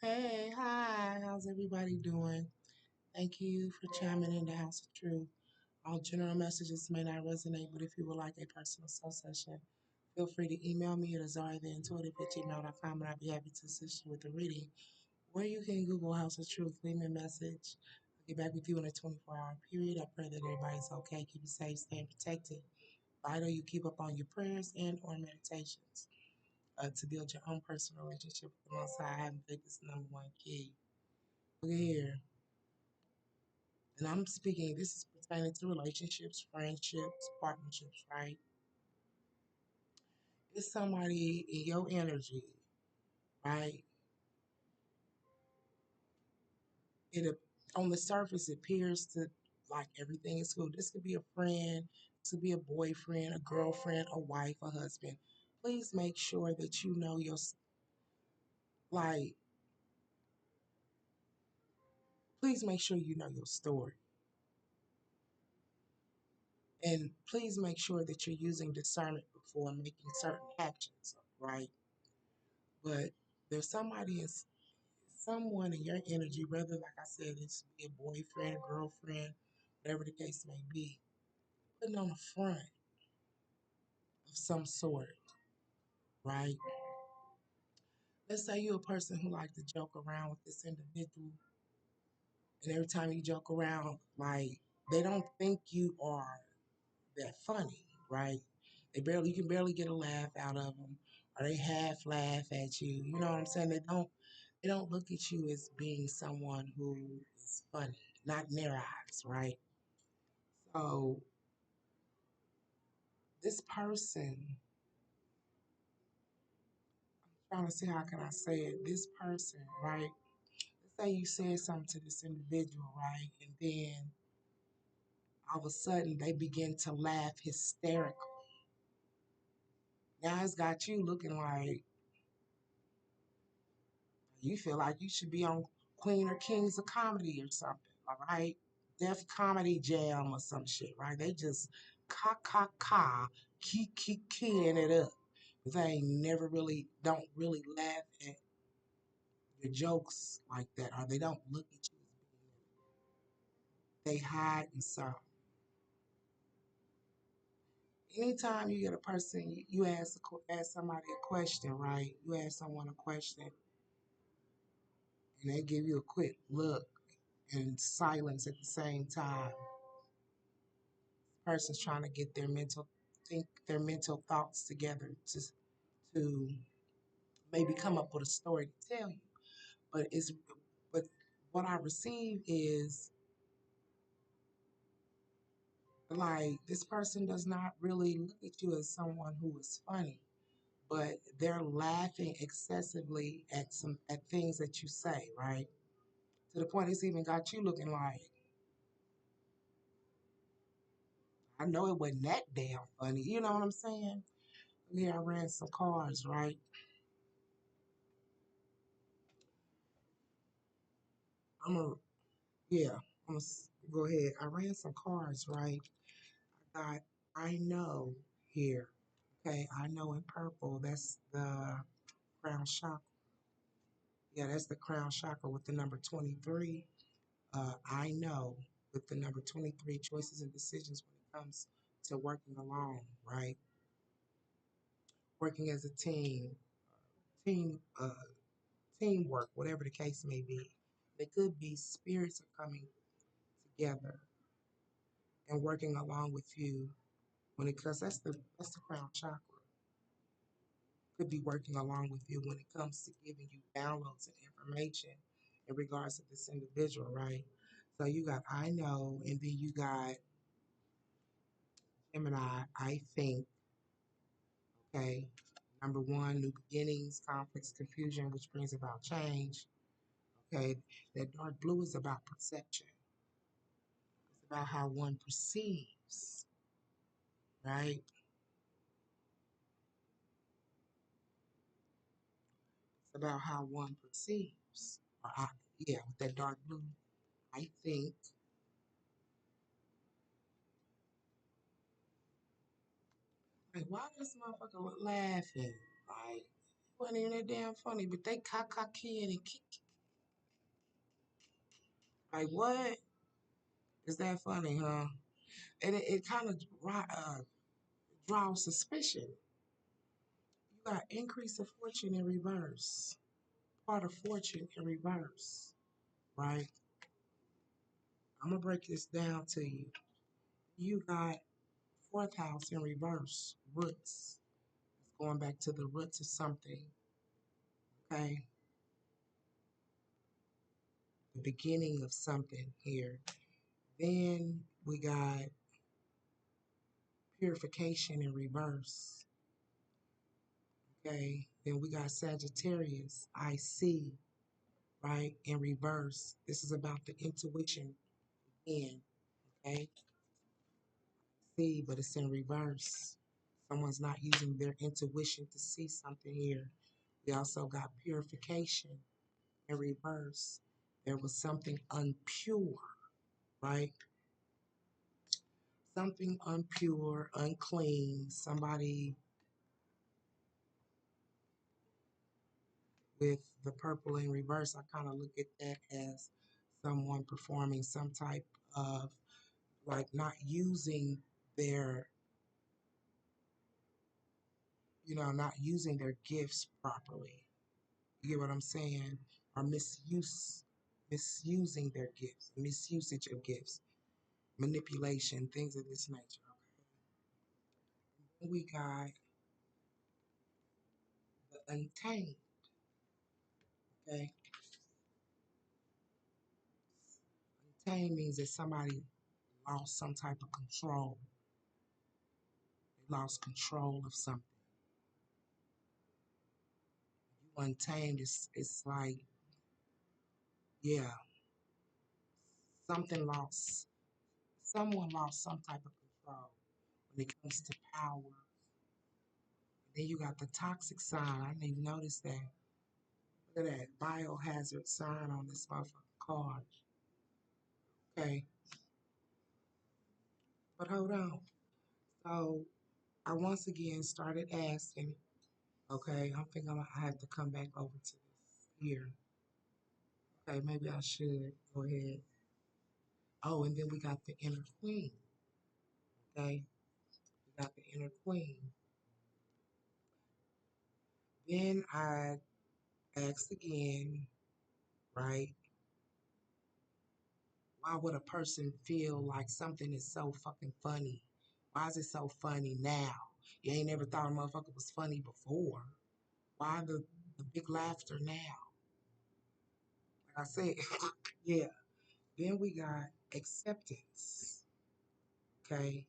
Hey, hi, how's everybody doing? Thank you for chiming in the House of Truth. All general messages may not resonate, but if you would like a personal soul session, feel free to email me at AZARIATHEINTUITIVE@gmail.com and I'll be happy to assist you with the reading. Or you can Google House of Truth, leave me a message. I'll get back with you in a 24-hour period. I pray that everybody's okay, keep you safe, stay protected. Vital you keep up on your prayers and or meditations to build your own personal relationship with the Most High. I have faith is the number one key. Look here. And I'm speaking, this is pertaining to relationships, friendships, partnerships, right? It's somebody in your energy, right? It on the surface it appears to like everything is cool. This could be a friend, this could be a boyfriend, a girlfriend, a wife, a husband. Please make sure that you know your like. Please make sure you know your story, and please make sure that you're using discernment before making certain actions, right? But there's someone in your energy, whether, like I said, it's be a boyfriend, girlfriend, whatever the case may be, putting on a front of some sort, right? Let's say you're a person who likes to joke around with this individual, and every time you joke around, like they don't think you are that funny, right? You can barely get a laugh out of them, or they half laugh at you. You know what I'm saying? They don't look at you as being someone who is funny, not in their eyes, right? So this person, trying to see how can I say it, this person, right? Let's say you said something to this individual, right? And then all of a sudden they begin to laugh hysterically. Now it's got you looking like you feel like you should be on Queen or Kings of Comedy or something, all right? Def Comedy Jam or some shit, right? They just keying it up. But they ain't never really, don't really laugh at your jokes like that, or they don't look at you as being they hide inside. Anytime you get a person, you ask somebody a question, right? You ask someone a question, and they give you a quick look and silence at the same time. Person's trying to get their mental thoughts together to maybe come up with a story to tell you. But what I receive is like this person does not really look at you as someone who is funny, but they're laughing excessively at things that you say, right? To the point it's even got you looking like, I know it wasn't that damn funny. You know what I'm saying? Yeah, I ran some cars, right? I'm a yeah, I'm gonna go ahead. I ran some cars, right? I got I know here. Okay, I know in purple. That's the crown chakra. Yeah, that's the crown chakra with the number 23. I know with the number 23 choices and decisions when it comes to working alone, right? Working as a team, teamwork, whatever the case may be. It could be spirits are coming together and working along with you when it comes. That's the crown chakra. Could be working along with you when it comes to giving you downloads and information in regards to this individual, right? So you got I know, and then you got Gemini, I think, okay. Number one, new beginnings, conflicts, confusion, which brings about change. Okay. That dark blue is about perception. It's about how one perceives, right? It's about how one perceives. Yeah, with that dark blue, I think. Like, why this motherfucker laughing? Like, it wasn't even that damn funny, but they kicking and kick. Like, what? Is that funny, huh? And it kind of draws suspicion. You got increase of fortune in reverse, part of fortune in reverse, right? I'm gonna break this down to you. You got fourth house in reverse, roots. It's going back to the roots of something, okay? The beginning of something here. Then we got purification in reverse, okay? Then we got Sagittarius, I see, right? In reverse. This is about the intuition in, okay? See, but it's in reverse. Someone's not using their intuition to see something here. We also got purification in reverse. There was something unpure, right? Something unpure, unclean, somebody with the purple in reverse. I kind of look at that as someone performing some type of like not using their, not using their gifts properly. You get what I'm saying? Or misusing their gifts, misusage of gifts, manipulation, things of this nature. Okay? We got the untamed. Okay, untamed means that somebody lost some type of control. They lost control of something. You untamed it's like, yeah, something lost. Someone lost some type of control when it comes to power. Then you got the toxic sign. I didn't even notice that. Look at that biohazard sign on this motherfucking card. Okay, but hold on. So I once again started asking. Okay, I'm thinking I have to come back over to this here. Okay, maybe I should go ahead. Oh, and then we got the inner queen. Okay, we got the inner queen. Then I asked again, right? Why would a person feel like something is so fucking funny? Why is it so funny now? You ain't never thought a motherfucker was funny before. Why the big laughter now? Like I said, yeah. Then we got acceptance. Okay.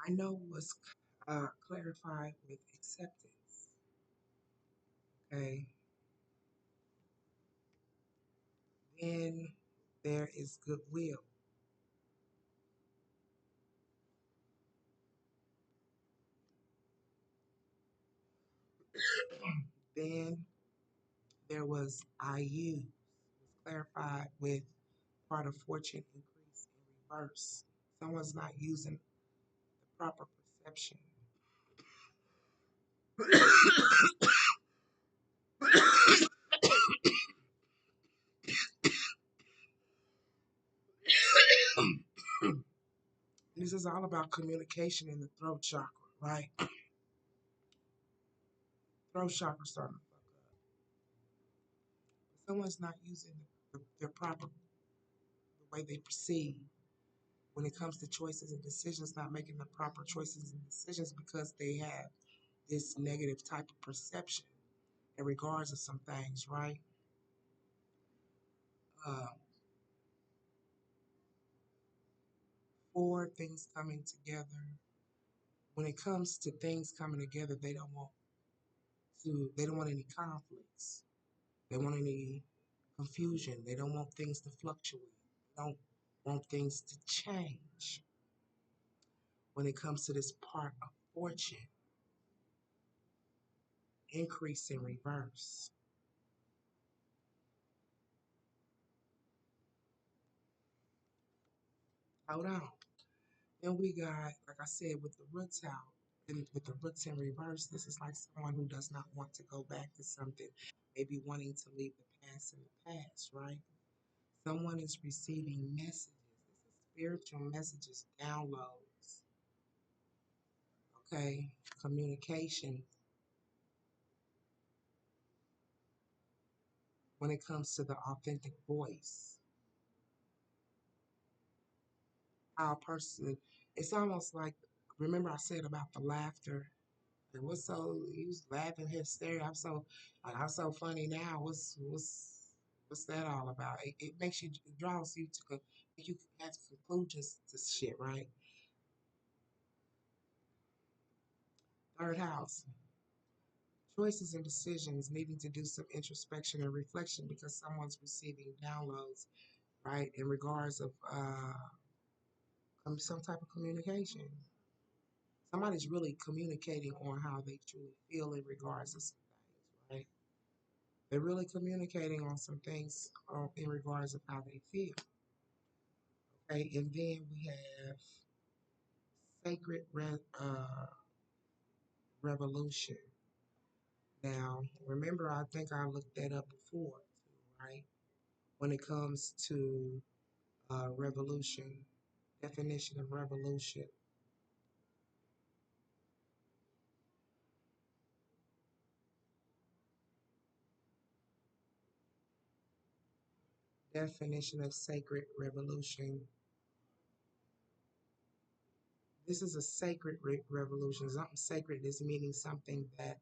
I know what's clarified with acceptance. Okay. Then there is goodwill. Then there was IU. It's clarified with part of fortune increase in reverse. Someone's not using the proper perception. This is all about communication in the throat chakra, right? Throat chakra starting to fuck up. Someone's not using their proper the way they perceive when it comes to choices and decisions, not making the proper choices and decisions because they have this negative type of perception in regards to some things, right? Uh, for things coming together. When it comes to things coming together, they don't want any conflicts. They want any confusion. They don't want things to fluctuate. They don't want things to change. When it comes to this part of fortune, increase in reverse. Hold on. Then we got, like I said, with the roots out, and with the roots in reverse, this is like someone who does not want to go back to something, maybe wanting to leave the past in the past, right? Someone is receiving messages. This is spiritual messages, downloads, okay? Communication when it comes to the authentic voice. How a person, it's almost like, remember I said about the laughter. And what's so, he was laughing hysteria. I'm so funny now. What's that all about? It makes you, it draws you to, make you have conclusions to shit, right? Third house, choices and decisions needing to do some introspection and reflection because someone's receiving downloads, right, in regards of some type of communication. Somebody's really communicating on how they truly feel in regards to some things, right? They're really communicating on some things in regards of how they feel. Okay, and then we have sacred revolution. Now, remember, I think I looked that up before, right? When it comes to revolution, definition of revolution, definition of sacred revolution. This is a sacred revolution. Something sacred is meaning something that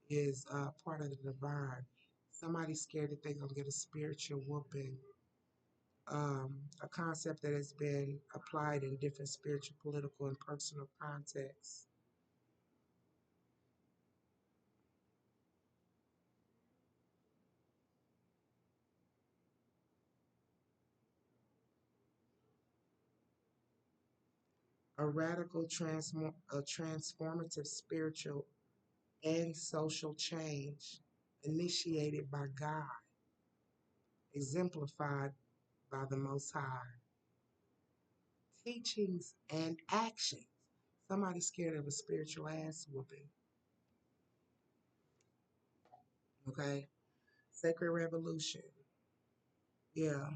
is part of the divine. Somebody's scared that they're gonna get a spiritual whooping. A concept that has been applied in different spiritual, political, and personal contexts. A radical a transformative spiritual and social change initiated by God, exemplified by the Most High. Teachings and actions. Somebody's scared of a spiritual ass whooping. Okay? Sacred revolution. Yeah.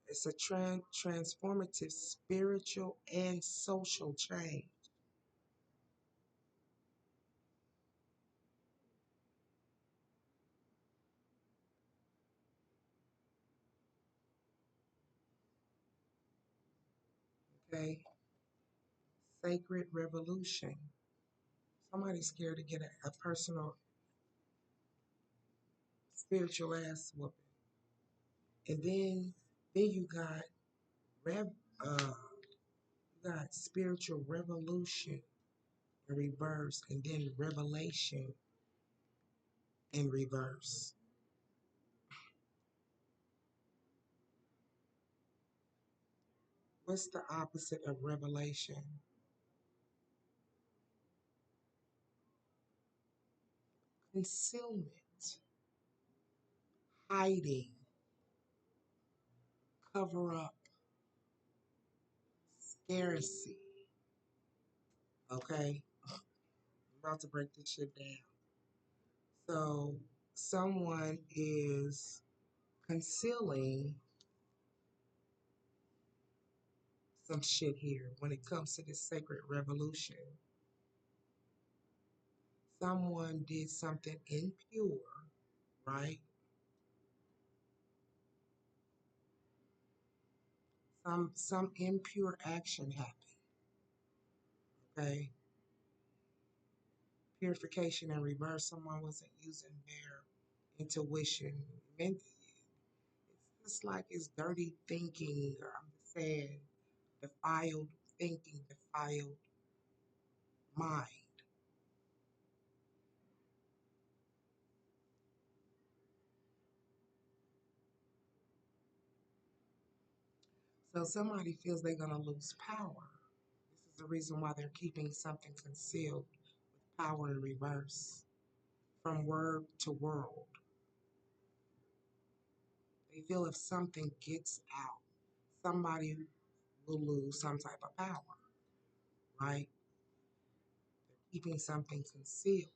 It's a transformative spiritual and social change. Okay? Sacred revolution. Somebody's scared to get a personal spiritual ass whooping. And then rev uh you got spiritual revolution in reverse and then revelation in reverse. What's the opposite of revelation? Concealment, hiding, cover up, scarcity. Okay? I'm about to break this shit down. So someone is concealing some shit here when it comes to this sacred revolution. Someone did something impure, right? Some impure action happened. Okay? Purification and reverse. Someone wasn't using their intuition. It's just like it's dirty thinking, or I'm just saying, defiled thinking, defiled mind. So somebody feels they're gonna lose power. This is the reason why they're keeping something concealed with power in reverse from word to world. They feel if something gets out, somebody will lose some type of power, right? keeping something concealed.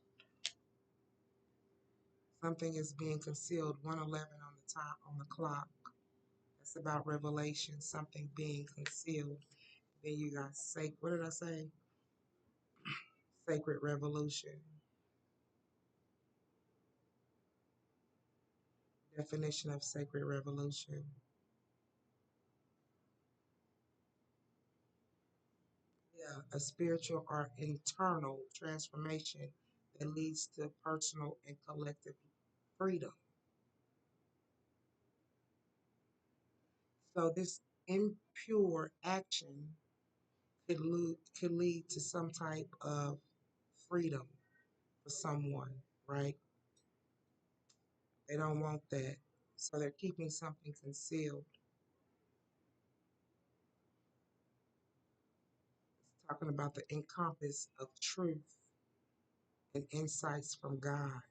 Something is being concealed. 1:11 on the top on the clock. That's about revelation. Something being concealed. Then you got what did I say? Sacred revolution. Definition of sacred revolution. Yeah, a spiritual or internal transformation that leads to personal and collective freedom. So this impure action could lead to some type of freedom for someone, right? They don't want that. So they're keeping something concealed. It's talking about the encompass of truth and insights from God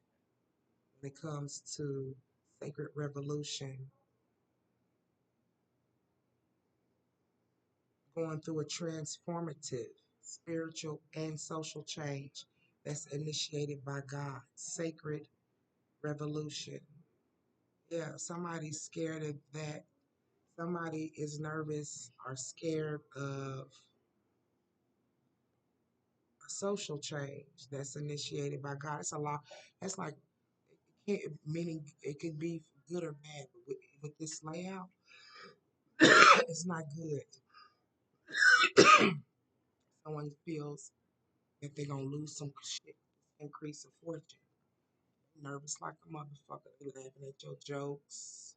when it comes to sacred revolution, going through a transformative spiritual and social change that's initiated by God. Sacred revolution. Yeah, somebody's scared of that. Somebody is nervous or scared of a social change that's initiated by God. It's a lot. That's like, it can't, meaning it could be good or bad. But with this layout, it's not good. Someone feels that they're gonna lose some shit, increase of fortune. Nervous like a motherfucker. They laughing at your jokes.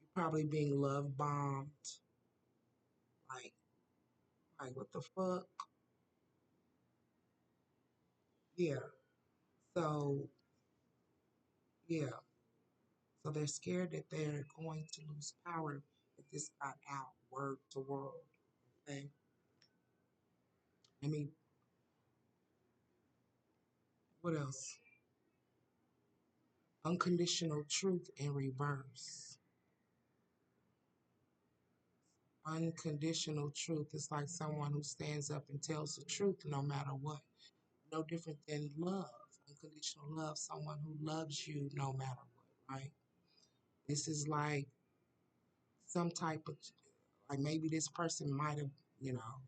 You're probably being love bombed. Like, what the fuck? Yeah. So, yeah. So they're scared that they're going to lose power if this got out word to world. Okay. I mean, what else? Unconditional truth in reverse. Unconditional truth is like someone who stands up and tells the truth no matter what. No different than love. Unconditional love, someone who loves you no matter what, right? This is like some type of, like maybe this person might have, you know,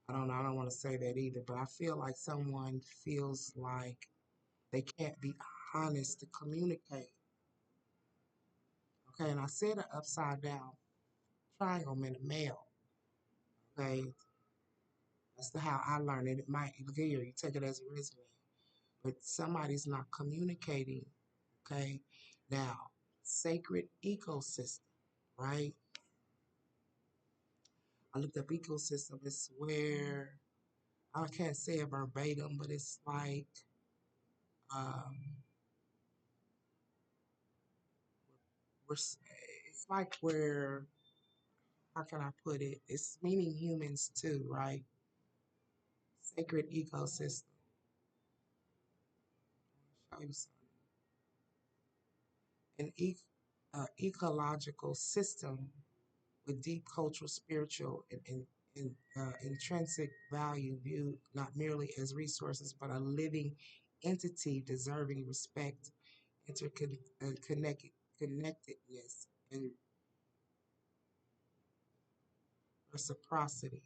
I don't know, I don't want to say that either, but I feel like someone feels like they can't be honest to communicate. Okay, and I said an upside down triangle in a male. Okay, that's how I learned it. It might look here, you take it as a resume, but somebody's not communicating. Okay, now sacred ecosystem, right? I looked up ecosystem. It's where I can't say it verbatim, but it's like um, it's like where, how can I put it? It's meaning humans too, right? Sacred ecosystem. Show you something. An ecological system with deep cultural, spiritual, and intrinsic value viewed not merely as resources, but a living entity deserving respect, connectedness, and reciprocity.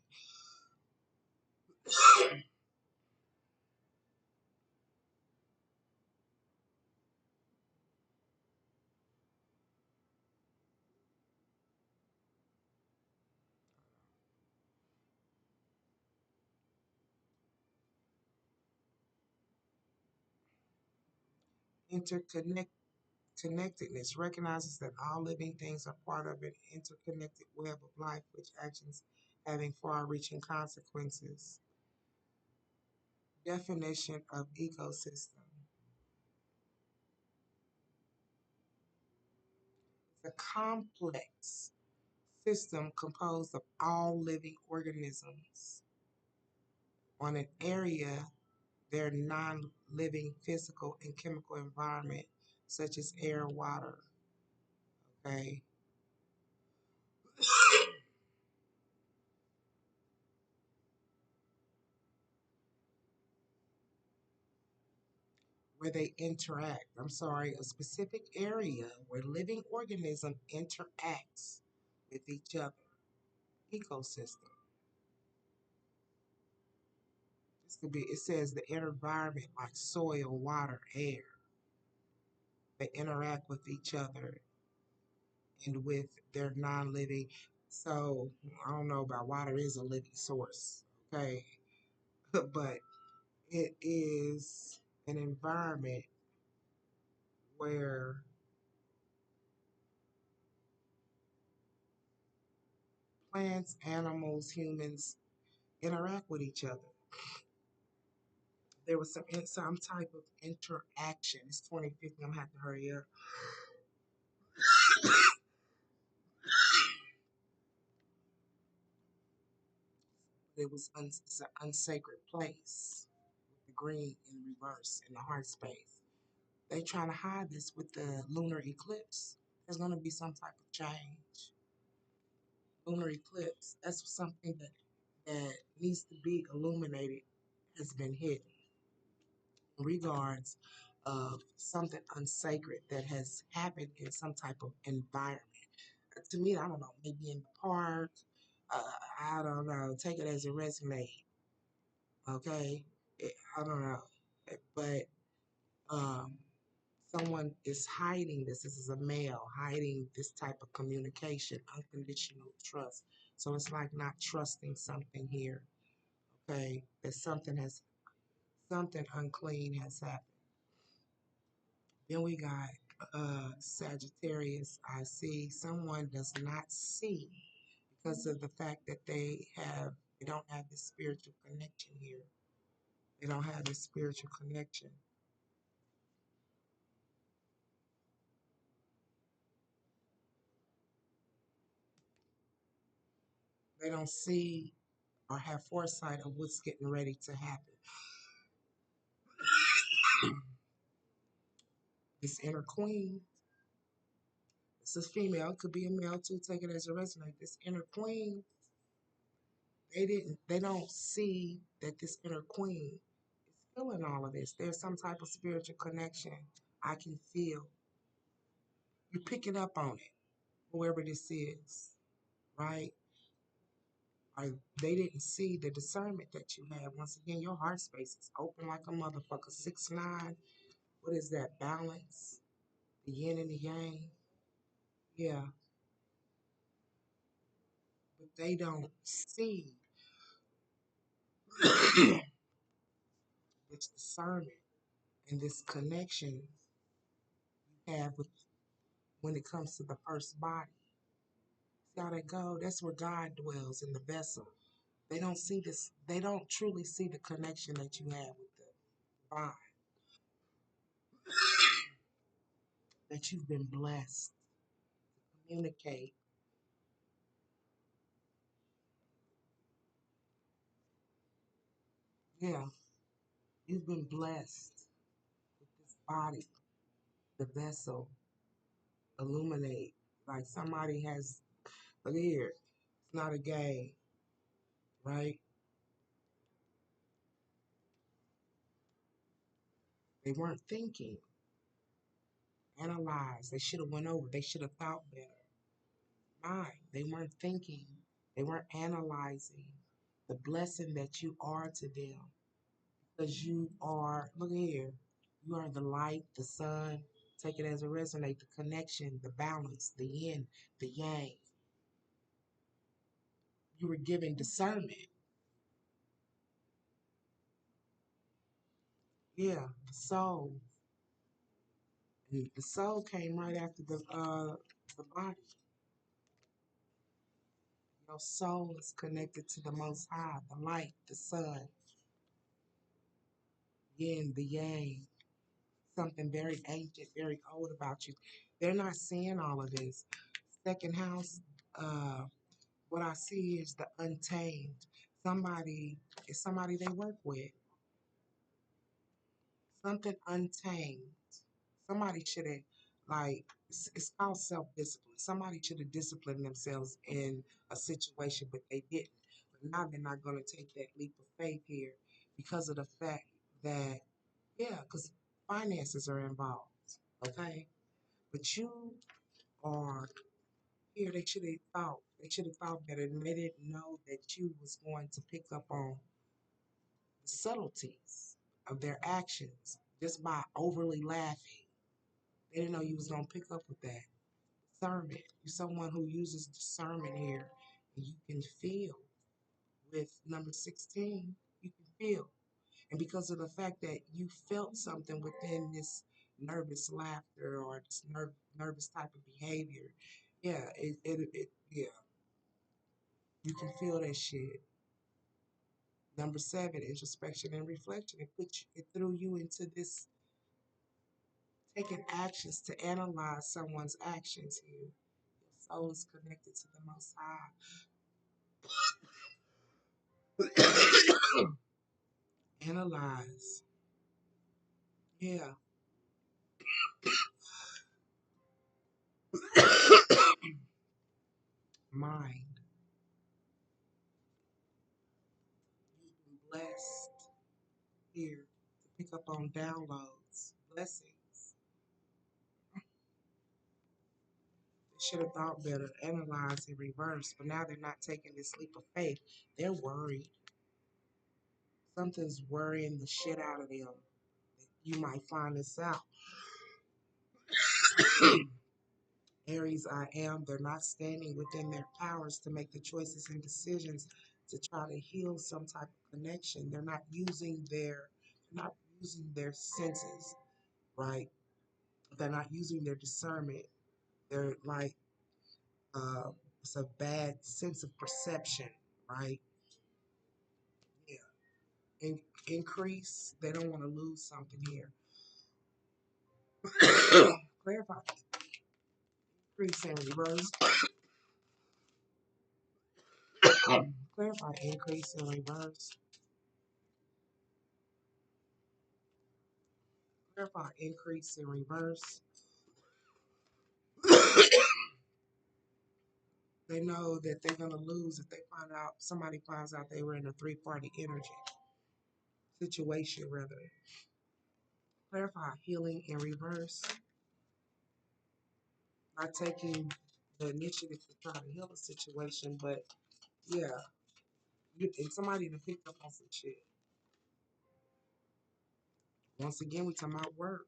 Interconnect Connectedness recognizes that all living things are part of an interconnected web of life, which actions having far-reaching consequences. Definition of ecosystem. It's a complex system composed of all living organisms on an area, their non-living physical and chemical environment, such as air, water. Okay. where they interact. I'm sorry, a specific area where living organism interacts with each other. Ecosystem. This could be. It says the environment like soil, water, air. They interact with each other and with their non-living. So I don't know about water is a living source, okay, but it is an environment where plants, animals, humans interact with each other. There was some type of interaction. It's 2050. I'm gonna have to hurry up. It was it's an unsacred place with the green in reverse in the heart space. They trying to hide this with the lunar eclipse. There's gonna be some type of change. Lunar eclipse. That's something that needs to be illuminated has been hidden in regards of something unsacred that has happened in some type of environment. To me, I don't know, maybe in the park. Uh, I don't know. Take it as it resonates. Okay, I don't know, but um, someone is hiding this. This is a male hiding this type of communication, unconditional trust. So it's like not trusting something here. Okay, that something unclean has happened. Then we got Sagittarius. I see someone does not see because of the fact that they don't have this spiritual connection here. They don't have this spiritual connection. They don't see or have foresight of what's getting ready to happen. This inner queen, this is female, it could be a male too, take it as a resonate. This inner queen, they don't see that this inner queen is feeling all of this. There's some type of spiritual connection I can feel. You pick it up on it, whoever this is, right? Or they didn't see the discernment that you have. Once again, your heart space is open like a motherfucker. 6'9". What is that? Balance, the yin and the yang. Yeah, but they don't see this discernment and this connection you have with when it comes to the first body. See how they go? That's where God dwells in the vessel. They don't see this. They don't truly see the connection that you have with the divine. That you've been blessed to communicate. Yeah, you've been blessed with this body, the vessel, illuminate. Like somebody has, look here, it's not a game, right? They weren't thinking, analyze. They should have went over. They should have thought better. Mind. They weren't thinking. They weren't analyzing the blessing that you are to them. Because you are, look here, you are the light, the sun. Take it as a resonate, the connection, the balance, the yin, the yang. You were given discernment. Yeah, the soul. And the soul came right after the body. Your soul is connected to the Most High, the light, the sun, yin, the yang. Something very ancient, very old about you. They're not seeing all of this. Second house, uh, what I see is the untamed. Somebody is somebody they work with. Something untamed. Somebody should have, like, it's called self-discipline. Somebody should have disciplined themselves in a situation, but they didn't. But now they're not going to take that leap of faith here because of the fact that, yeah, because finances are involved. Okay? But you are here. They should have thought better, and they didn't know that you was going to pick up on the subtleties of their actions just by overly laughing. They didn't know you was gonna pick up with that. Discernment. You're someone who uses discernment here, and you can feel with number 16, you can feel. And because of the fact that you felt something within this nervous laughter or this nervous type of behavior, yeah, yeah, you can feel that shit. Number 7, introspection and reflection. It threw you into this taking actions to analyze someone's actions here. Your soul is connected to the Most High. Analyze. Yeah. Mind. You've been blessed here to pick up on downloads, blessings. They should have thought better, analyzed in reverse, but now they're not taking this leap of faith. They're worried. Something's worrying the shit out of them. You might find this out. Aries, I am, they're not standing within their powers to make the choices and decisions to try to heal some type of connection. They're not using their senses, right? They're not using their discernment. They're like uh, it's a bad sense of perception, right? Yeah. Increase. They don't want to lose something here. Clarify. Increase and reverse. Clarify. Increase and reverse. Clarify. Increase and reverse. They know that they're gonna lose if somebody finds out they were in a three-party energy situation rather. Clarify. Healing in reverse. Not taking the initiative to try to heal the situation, but yeah, and somebody to pick up on some shit. Once again, we talking about work,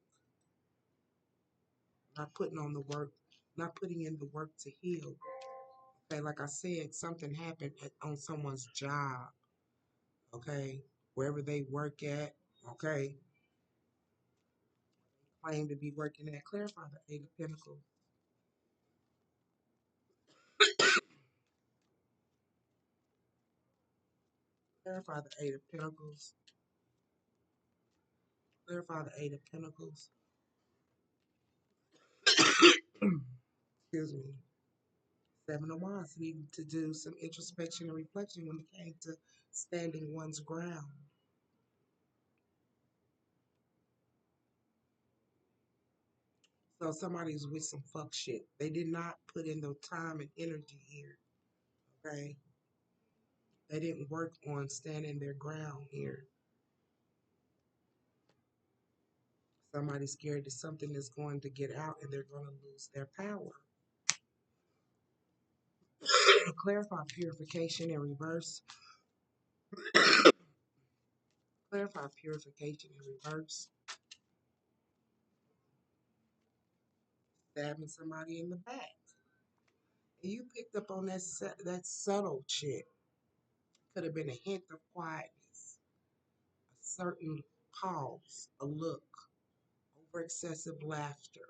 not putting on the work, not putting in the work to heal. Okay, like I said, something happened on someone's job. Okay, wherever they work at. Okay, claim to be working at. Clarify the Eight of Pentacles. Clarify the Eight of Pentacles. Clarify the Eight of Pentacles. Excuse me. Seven of Wands needed to do some introspection and reflection when it came to standing one's ground. So somebody's with some fuck shit. They did not put in the time and energy here. Okay? They didn't work on standing their ground here. Somebody's scared that something is going to get out and they're going to lose their power. Clarify purification in reverse. Clarify purification in reverse. Stabbing somebody in the back. And you picked up on that subtle shit. Could have been a hint of quietness, a certain pause, a look, over excessive laughter.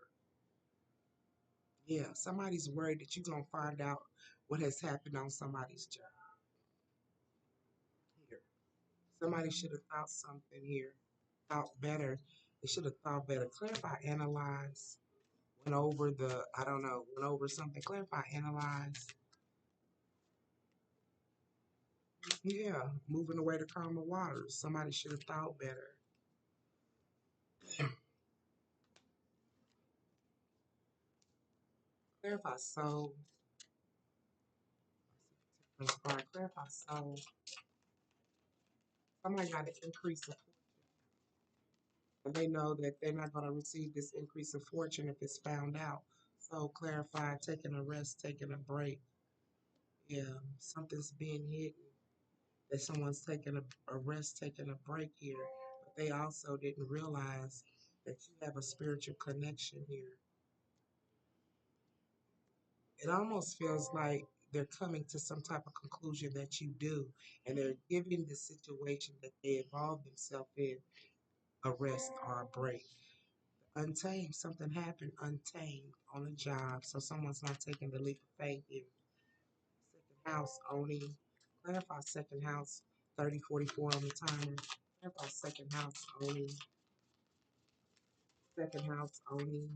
Yeah, somebody's worried that you're going to find out what has happened on somebody's job here. Somebody should have thought something here, thought better. They should have thought better. Clarify, analyze. Went over something. Clarify, analyze. Yeah, moving away to calmer waters. Somebody should have thought better. Clarify, soul. Clarify, soul. Somebody got to increase the fortune. And they know that they're not going to receive this increase of fortune if it's found out. So clarify, taking a rest, taking a break. Yeah, something's being hidden. That someone's taking a rest, taking a break here. But they also didn't realize that you have a spiritual connection here. It almost feels like they're coming to some type of conclusion that you do, and they're giving the situation that they involve themselves in a rest or a break. Untamed, something happened untamed on a job, so someone's not taking the leap of faith here. Second house owning, clarify second house, 3044 on the timer. Clarify second house owning, second house owning.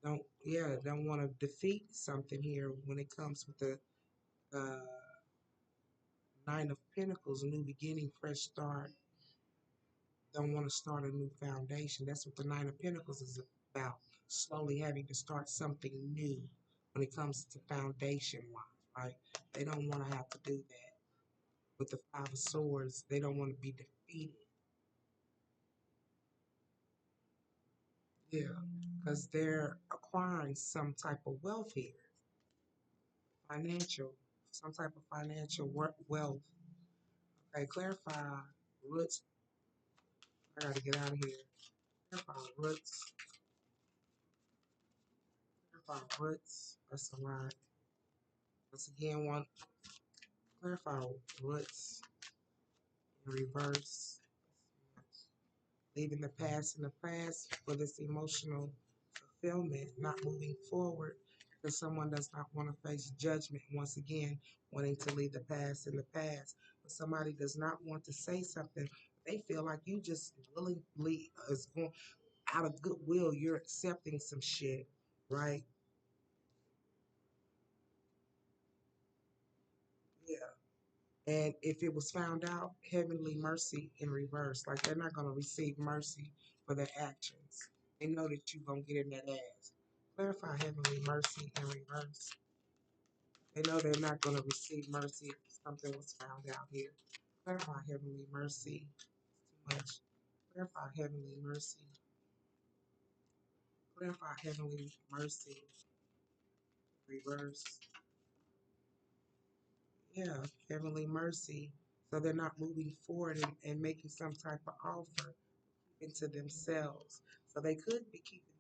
Don't want to defeat something here when it comes with the uh, Nine of Pentacles, new beginning, fresh start. Don't want to start a new foundation. That's what the Nine of Pentacles is about. Slowly having to start something new when it comes to foundation wise, right? They don't want to have to do that. With the Five of Swords, they don't want to be defeated. Yeah, because they're acquiring some type of wealth here. Financial, some type of financial wealth. Okay, clarify roots. I got to get out of here. Clarify roots. Clarify roots. That's a lot. Once again, want clarify roots in reverse. Leaving the past in the past for this emotional fulfillment, not moving forward because someone does not want to face judgment. Once again, wanting to leave the past in the past. But somebody does not want to say something. They feel like you just willingly is going out of goodwill. You're accepting some shit, right? Yeah. And if it was found out, heavenly mercy in reverse. Like they're not going to receive mercy for their actions. They know that you're going to get in that ass. Clarify heavenly mercy in reverse. They know they're not going to receive mercy if something was found out here. Clarify heavenly mercy. Too much. Clarify heavenly mercy. Clarify heavenly mercy. Reverse. Yeah, heavenly mercy. So they're not moving forward and making some type of offer into themselves. So they could be keeping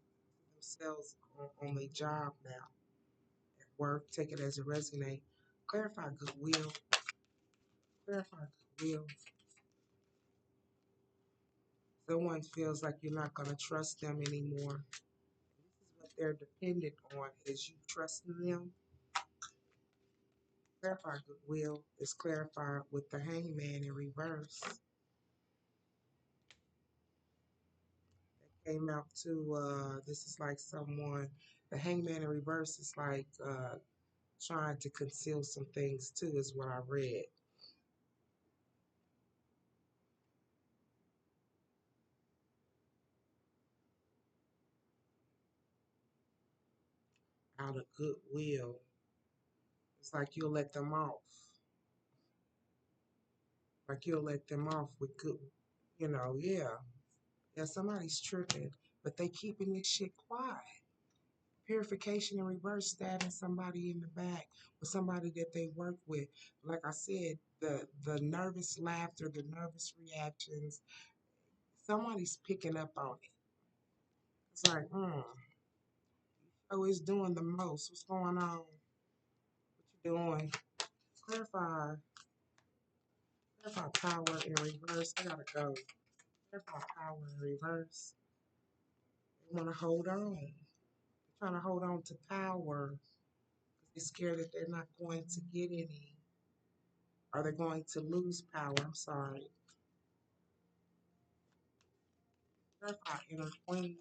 themselves on their job now. At work, take it as a resume. Clarify goodwill. Clarify goodwill. Someone feels like you're not going to trust them anymore. This is what they're dependent on is you trusting them. Clarify goodwill is clarified with the hangman in reverse. That came out to, this is like someone, the hangman in reverse is like trying to conceal some things too, is what I read. Out of goodwill. It's like you'll let them off. Like you'll let them off with good, yeah. Yeah, somebody's tripping, but they keeping this shit quiet. Purification in reverse, stabbing somebody in the back or somebody that they work with. Like I said, the nervous laughter, the nervous reactions, somebody's picking up on it. It's like, oh, it's doing the most. What's going on? What you doing? Clarify, clarify power in reverse. I gotta go. Clarify power in reverse. They want to hold on. They're trying to hold on to power because they're scared that they're not going to get any. Are they going to lose power? I'm sorry. Clarify inner queen.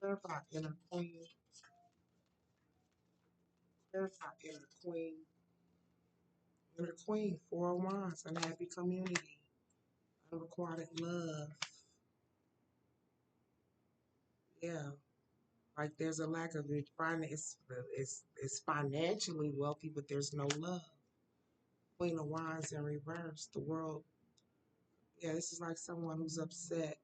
Clarify inner queen. Clarify inner queen. Inner queen, Four of Wands, unhappy community, unrequited love. Yeah, like there's a lack of it. It's financially wealthy, but there's no love. Queen of Wands in reverse. The world, Yeah, this is like someone who's upset,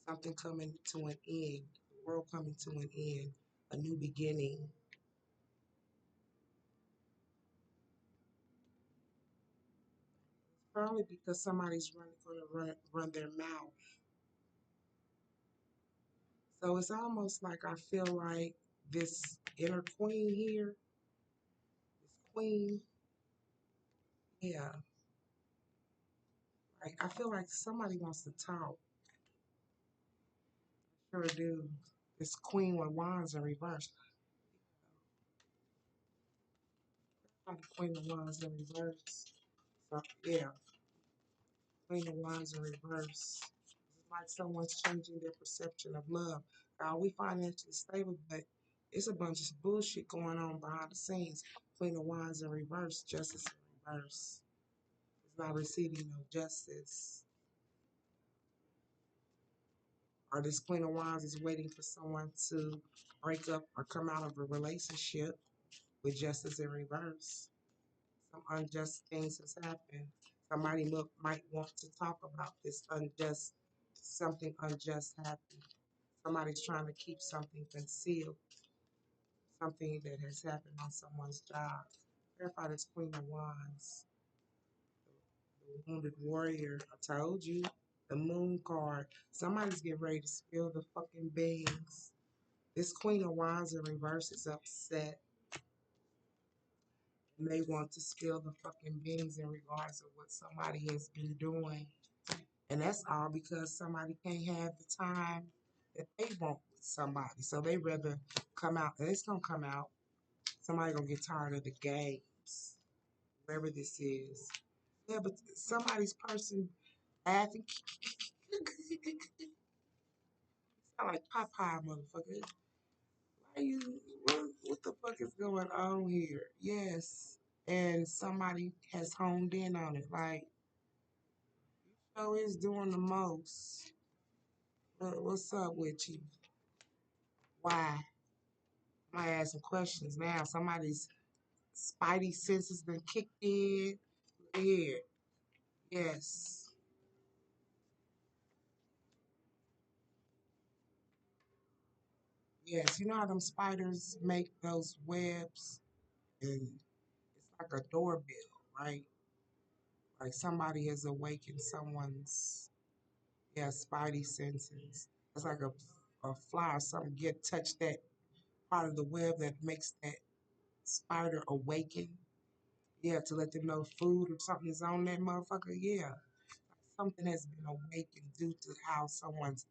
something coming to an end, the world coming to an end, a new beginning. Probably because somebody's going to run their mouth. So it's almost like I feel like this inner queen here, this queen, yeah, like I feel like somebody wants to talk. Sure do. This queen with wands in reverse. Like the queen of wands in reverse. So yeah, queen of wands in reverse. It's like someone's changing their perception of love. Now we financially stable, but it's a bunch of bullshit going on behind the scenes. Queen of wands in reverse, justice in reverse. It's not receiving no justice. Or this queen of wands is waiting for someone to break up or come out of a relationship with justice in reverse. Some unjust things has happened. Somebody might want to talk about this unjust, something unjust happened. Somebody's trying to keep something concealed, something that has happened on someone's job. Verify this Queen of Wands, the wounded warrior. I told you, the moon card. Somebody's getting ready to spill the fucking beans. This Queen of Wands in reverse is upset, and they want to spill the fucking beans in regards of what somebody has been doing. And that's all because somebody can't have the time that they want with somebody. So they rather come out, and it's gonna come out. Somebody gonna get tired of the games, wherever this is. Yeah, but somebody's person laughing. Sound like Popeye, motherfucker. Why you? What the fuck is going on here? Yes, and somebody has honed in on it. Like, show is doing the most. What's up with you? Why? I might ask some questions now. Somebody's spidey senses been kicked in. Look here. Yes. Yes. You know how them spiders make those webs? And it's like a doorbell, right? Like somebody has awakened someone's, yeah, spidey senses. It's like a fly or something touch that part of the web that makes that spider awaken. Yeah, to let them know food or something is on that motherfucker. Yeah. Something has been awakened due to how someone's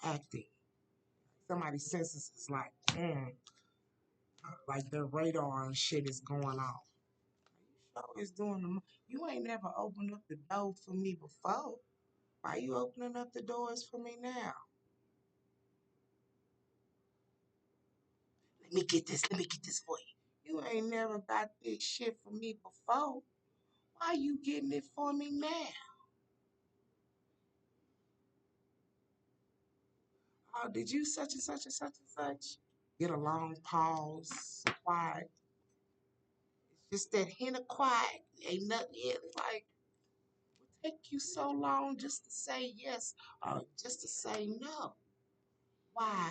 acting. Somebody's senses is like their radar and shit is going off. You sure is doing the. You ain't never opened up the door for me before. Why you opening up the doors for me now? Let me get this. Let me get this for you. You ain't never got this shit for me before. Why you getting it for me now? Oh, did you such and such and such and such? Get a long pause, quiet. It's just that hint of quiet. Ain't nothing yet. Like, what take you so long just to say yes or just to say no? Why?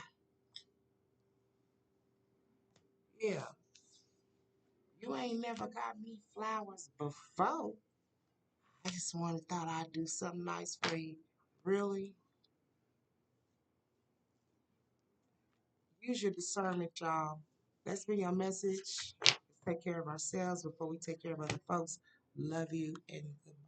Yeah, you ain't never got me flowers before. I just thought I'd do something nice for you. Really? Use your discernment, y'all. That's been your message. Let's take care of ourselves before we take care of other folks. Love you and goodbye.